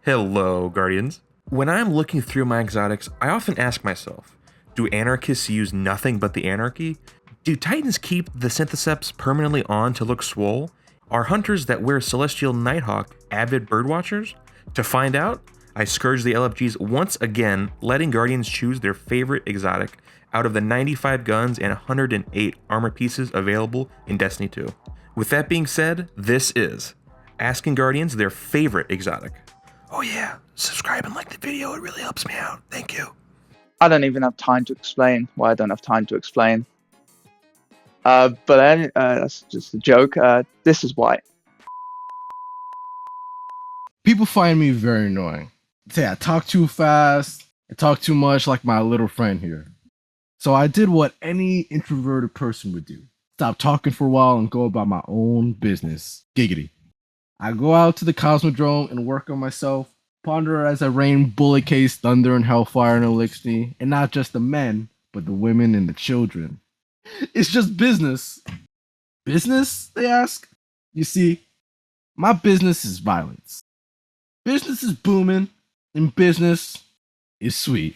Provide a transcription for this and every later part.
Hello, Guardians. When I'm looking through my exotics, I often ask myself, do anarchists use nothing but the anarchy? Do titans keep the syntheseps permanently on to look swole? Are hunters that wear celestial nighthawk avid birdwatchers? To find out, I scourge the LFGs once again, letting Guardians choose their favorite exotic out of the 95 guns and 108 armor pieces available in Destiny 2. With that being said, this is asking Guardians their favorite exotic. Oh yeah, subscribe and like the video, it really helps me out. Thank you. I don't even have time to explain why I don't have time to explain. But that's just a joke. This is why. People find me very annoying. Say I talk too fast, I talk too much like my little friend here. So I did what any introverted person would do. Stop talking for a while and go about my own business. Giggity. I go out to the Cosmodrome and work on myself, ponder as I rain bullet case thunder and hellfire and elixir, and not just the men, but the women and the children. It's just business. Business, they ask? You see, my business is violence. Business is booming, and business is sweet.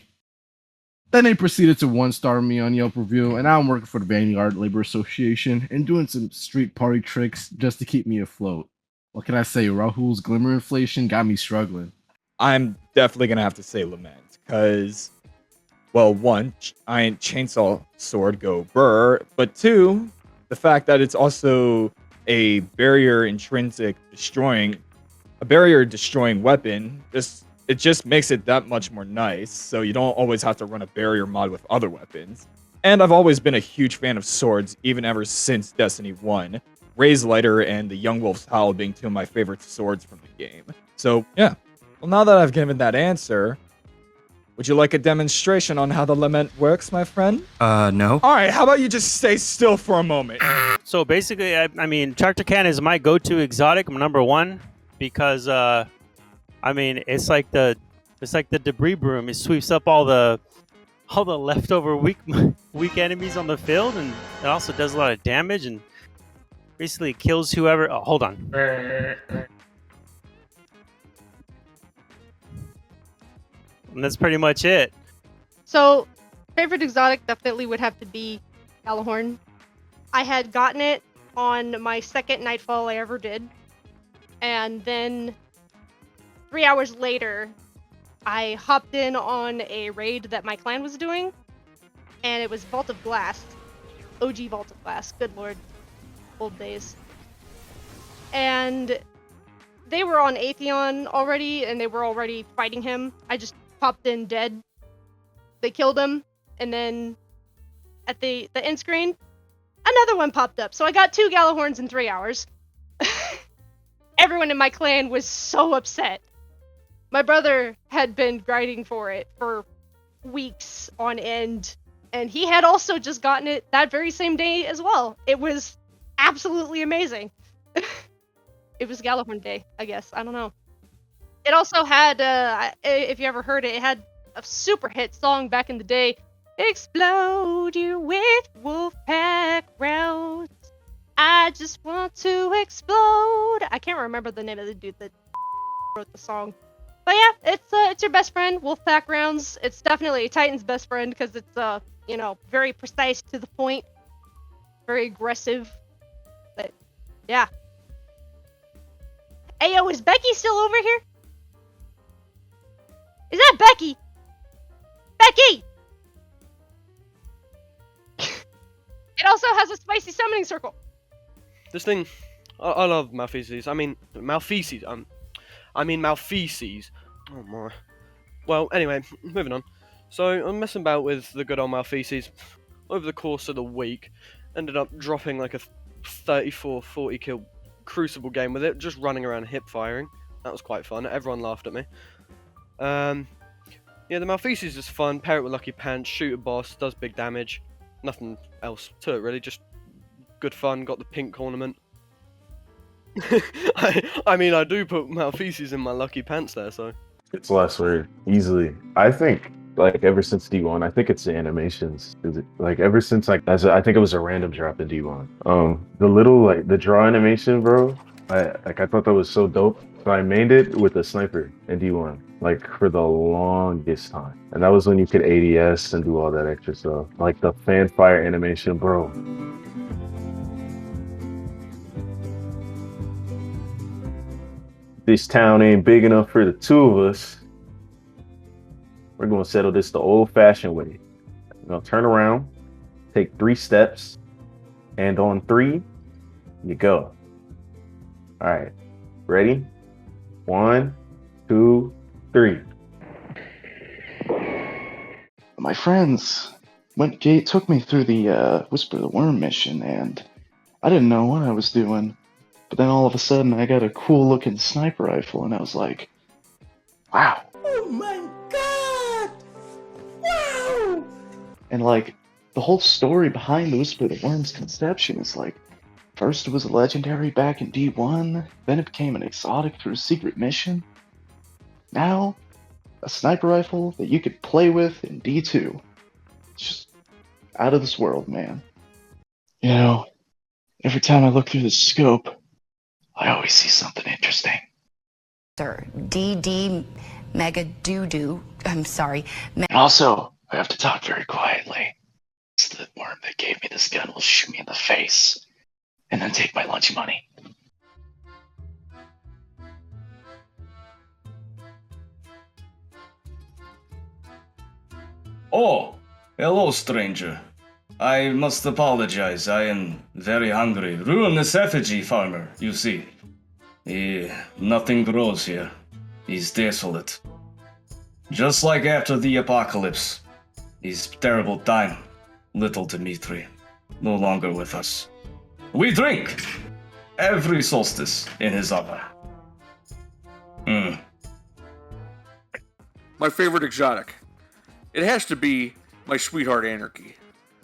Then they proceeded to one-star me on Yelp review, and now I'm working for the Vanguard Labor Association and doing some street party tricks just to keep me afloat. What can I say? Rahul's glimmer inflation got me struggling. I'm definitely gonna have to say Lament, because, well, one, giant chainsaw sword go burr, but two, the fact that it's also a barrier destroying weapon, it just makes it that much more nice, so you don't always have to run a barrier mod with other weapons. And I've always been a huge fan of swords, even ever since Destiny 1. Ray's Lighter and the Young Wolf's Howl being two of my favorite swords from the game. So, yeah. Well, now that I've given that answer, would you like a demonstration on how the Lament works, my friend? No. Alright, how about you just stay still for a moment? So basically, I mean, Tractor Cannon is my go-to exotic, number one, because, I mean, it's like the debris broom. It sweeps up all the leftover weak enemies on the field, and it also does a lot of damage and basically kills whoever. Oh, hold on. And that's pretty much it. So, favorite exotic definitely would have to be Gjallarhorn. I had gotten it on my second Nightfall I ever did, and then 3 hours later, I hopped in on a raid that my clan was doing, and it was Vault of Glass. OG Vault of Glass, good lord. Old days. And they were on Atheon already, and they were already fighting him. I just popped in dead. They killed him, and then at the end screen, another one popped up. So I got 2 Gjallarhorns in 3 hours. Everyone in my clan was so upset. My brother had been grinding for it for weeks on end, and he had also just gotten it that very same day as well. It was absolutely amazing. It was Gjallarhorn Day, I guess. I don't know. It also had, if you ever heard it, it had a super hit song back in the day. Explode you with Wolfpack rounds. I just want to explode. I can't remember the name of the dude that wrote the song. But yeah, it's your best friend, Wolfpack rounds. It's definitely Titan's best friend because it's, you know, very precise to the point. Very aggressive. But, yeah. Hey, yo, is Becky still over here? Is that Becky? Becky! It also has a spicy summoning circle. This thing, I love Malfeasance. I mean Malfeasance. Oh my. Well, anyway, moving on. So I'm messing about with the good old Malfeasance over the course of the week. Ended up dropping like a 34-40 kill crucible game with it, just running around hip firing. That was quite fun. Everyone laughed at me. Yeah, the Malfeasance is fun. Pair it with Lucky Pants, shoot a boss, does big damage. Nothing else to it really, just good fun. Got the pink ornament. I mean, I do put Malfeasance in my Lucky Pants there, so. It's less weird, easily. I think, like, ever since D1, I think it's the animations. Like, ever since, like, I think it was a random drop in D1. The little, like, the draw animation, bro, I thought that was so dope. So I mained it with a sniper in D1, like for the longest time. And that was when you could ADS and do all that extra stuff. Like the fanfire animation, bro. This town ain't big enough for the two of us. We're gonna settle this the old-fashioned way. We're gonna turn around, take 3 steps, and on 3, you go. All right, ready? 1, 2, 3. My friends took me through the Whisper of the Worm mission, and I didn't know what I was doing. But then all of a sudden, I got a cool-looking sniper rifle, and I was like, wow. Oh my god! Wow! And like, the whole story behind the Whisper of the Worm's conception is like, first it was a legendary back in D1, then it became an exotic through a secret mission. Now, a sniper rifle that you could play with in D2. It's just out of this world, man. You know, every time I look through the scope, I always see something interesting. Sir, DD Mega Doo-Doo. I'm sorry. And also, I have to talk very quietly. It's the worm that gave me this gun will shoot me in the face and then take my lunch money. Oh, hello, stranger. I must apologize. I am very hungry. Ruinous effigy farmer, you see. Nothing grows here. He's desolate. Just like after the apocalypse. His terrible time. Little Dmitri. No longer with us. We drink! Every solstice in his honor. My favorite exotic. It has to be my sweetheart Anarchy.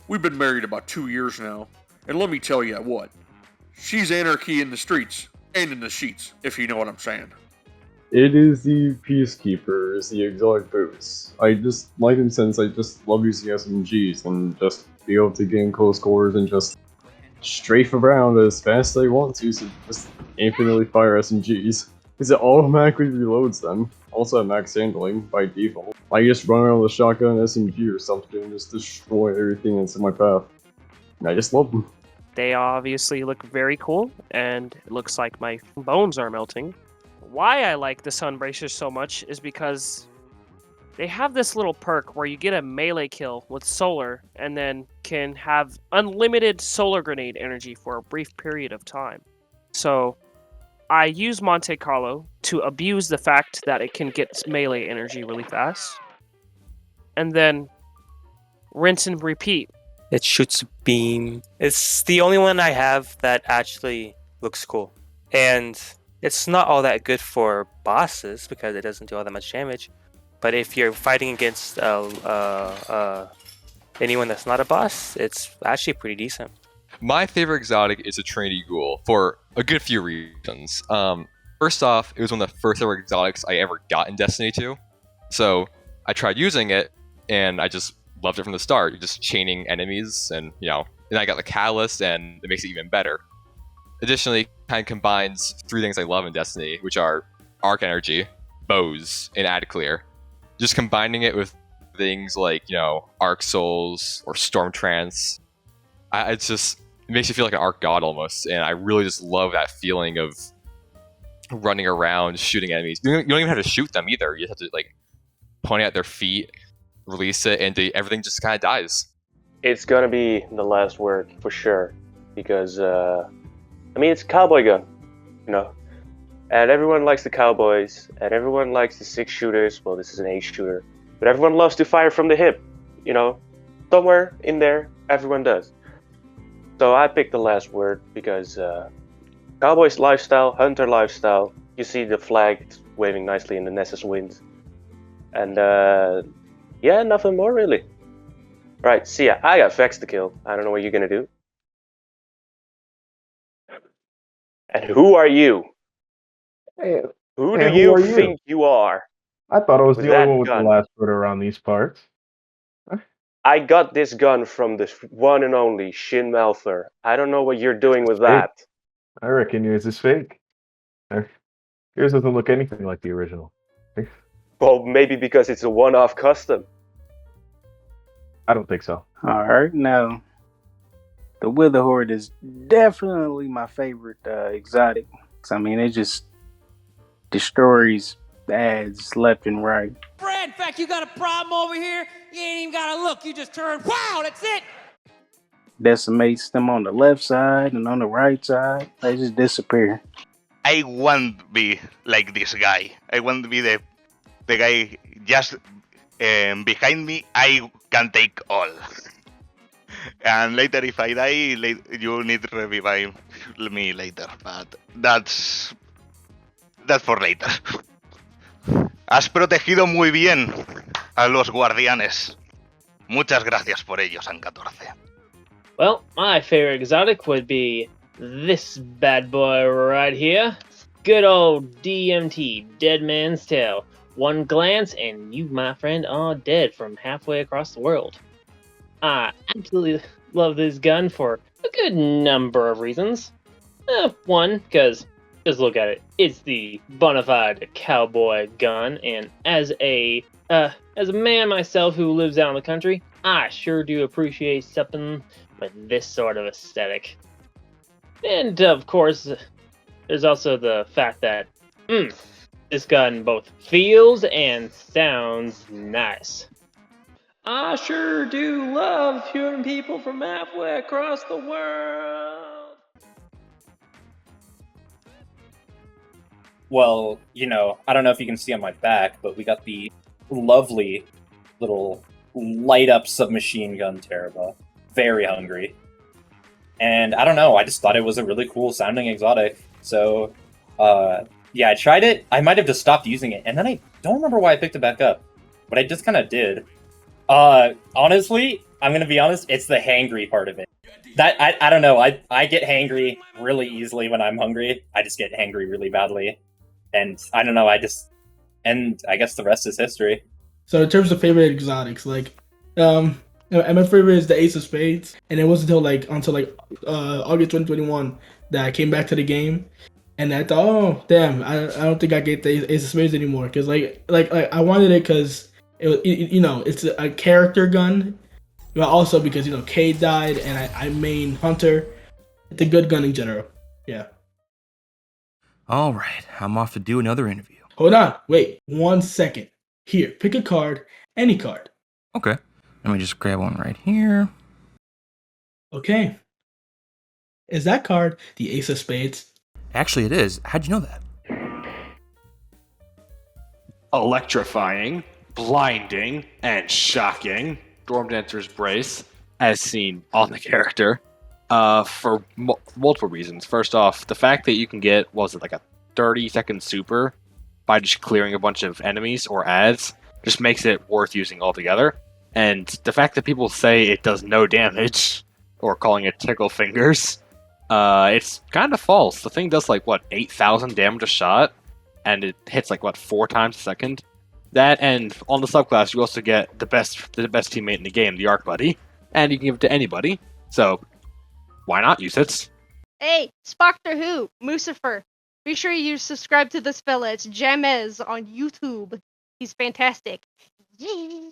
We've been married about 2 years now, and let me tell you what. She's Anarchy in the streets and in the sheets, if you know what I'm saying. It is the Peacekeepers, the exotic boots. I just like them since I just love using SMGs and just be able to gain close quarters and just strafe around as fast as I want to, so just infinitely fire SMGs. Because it automatically reloads them. Also at max handling by default. I just run around with a shotgun, SMG or something and just destroy everything that's in my path. And I just love them. They obviously look very cool, and it looks like my bones are melting. Why I like the Sunbracers so much is because they have this little perk where you get a melee kill with solar and then can have unlimited solar grenade energy for a brief period of time. So I use Monte Carlo to abuse the fact that it can get melee energy really fast. And then rinse and repeat. It shoots beam. It's the only one I have that actually looks cool. And it's not all that good for bosses because it doesn't do all that much damage. But if you're fighting against anyone that's not a boss, it's actually pretty decent. My favorite exotic is a Trinity Ghoul for a good few reasons. First off, it was one of the first ever exotics I ever got in Destiny 2. So I tried using it, and I just loved it from the start. You're just chaining enemies, and and I got the Catalyst, and it makes it even better. Additionally, it kind of combines 3 things I love in Destiny, which are Arc Energy, Bows, and Ad Clear. Just combining it with things like, Arc Souls or Storm Trance, it makes you feel like an Arc God almost, and I really just love that feeling of running around, shooting enemies. You don't even have to shoot them either. You just have to, point at their feet, release it, and everything just kind of dies. It's gonna be the last word, for sure, because, it's a cowboy gun, and everyone likes the cowboys, and everyone likes the 6 shooters. Well, this is an 8 shooter, but everyone loves to fire from the hip, somewhere in there, everyone does. So I picked the last word because cowboys lifestyle, hunter lifestyle. You see the flag waving nicely in the Nessus winds, and nothing more really. Right, see ya. I got Vex to kill. I don't know what you're gonna do. And who are you? Hey, who hey, do you are you? think you are? I thought I was With the only that one with gun. the last word around these parts. I got this gun from the one and only Shin Malfer. I don't know what you're doing with that. I reckon yours is fake. Yours doesn't look anything like the original. Well, maybe because it's a one-off custom. I don't think so. Alright, now the Witherhoard is definitely my favorite exotic. I mean, it just destroys ads left and right. Brad, in fact, you got a problem over here? You ain't even gotta look. You just turn, wow, that's it. Decimates them on the left side and on the right side. They just disappear. I want to be like this guy. I want to be the guy just behind me. I can take all. And later, if I die, you need to revive me later. But that's for later. Has protegido muy bien a los guardianes. Muchas gracias por ello, San 14. Well, my favorite exotic would be this bad boy right here. Good old DMT, Dead Man's Tale. One glance and you, my friend, are dead from halfway across the world. I absolutely love this gun for a good number of reasons. One, because just look at it. It's the bona fide cowboy gun, and as a man myself who lives out in the country, I sure do appreciate something with this sort of aesthetic. And of course, there's also the fact that this gun both feels and sounds nice. I sure do love hearing people from halfway across the world. Well, I don't know if you can see on my back, but we got the lovely little light-up submachine gun Terraba. Very hungry. And I don't know, I just thought it was a really cool sounding exotic. So, yeah, I tried it. I might have just stopped using it, and then I don't remember why I picked it back up. But I just kind of did. Honestly, I'm gonna be honest, it's the hangry part of it. That, I don't know, I get hangry really easily when I'm hungry. I just get hangry really badly. And I don't know, I guess the rest is history. So in terms of favorite exotics, like, my favorite is the Ace of Spades, and it wasn't until August 2021 that I came back to the game, and I thought, oh damn, I don't think I get the Ace of Spades anymore, because like I wanted it because it's a character gun, but also because K died and I main Hunter. It's a good gun in general. Yeah. All right, I'm off to do another interview. Hold on, wait 1 second. Here, pick a card, any card. Okay, let me just grab one right here. Okay. Is that card the Ace of Spades? Actually, it is. How'd you know that? Electrifying, blinding, and shocking. Storm Dancer's Brace, as seen on the character, for multiple reasons. First off, the fact that you can get, a 30-second super by just clearing a bunch of enemies or ads just makes it worth using altogether. And the fact that people say it does no damage, or calling it tickle fingers, it's kind of false. The thing does 8,000 damage a shot, and it hits 4 times a second. That, and on the subclass, you also get the best teammate in the game, the Arc Buddy, and you can give it to anybody. So, why not use it? Hey, Spoctor Who, Lucifer. Be sure you subscribe to this fella. It's Jamez on YouTube. He's fantastic. Yeah.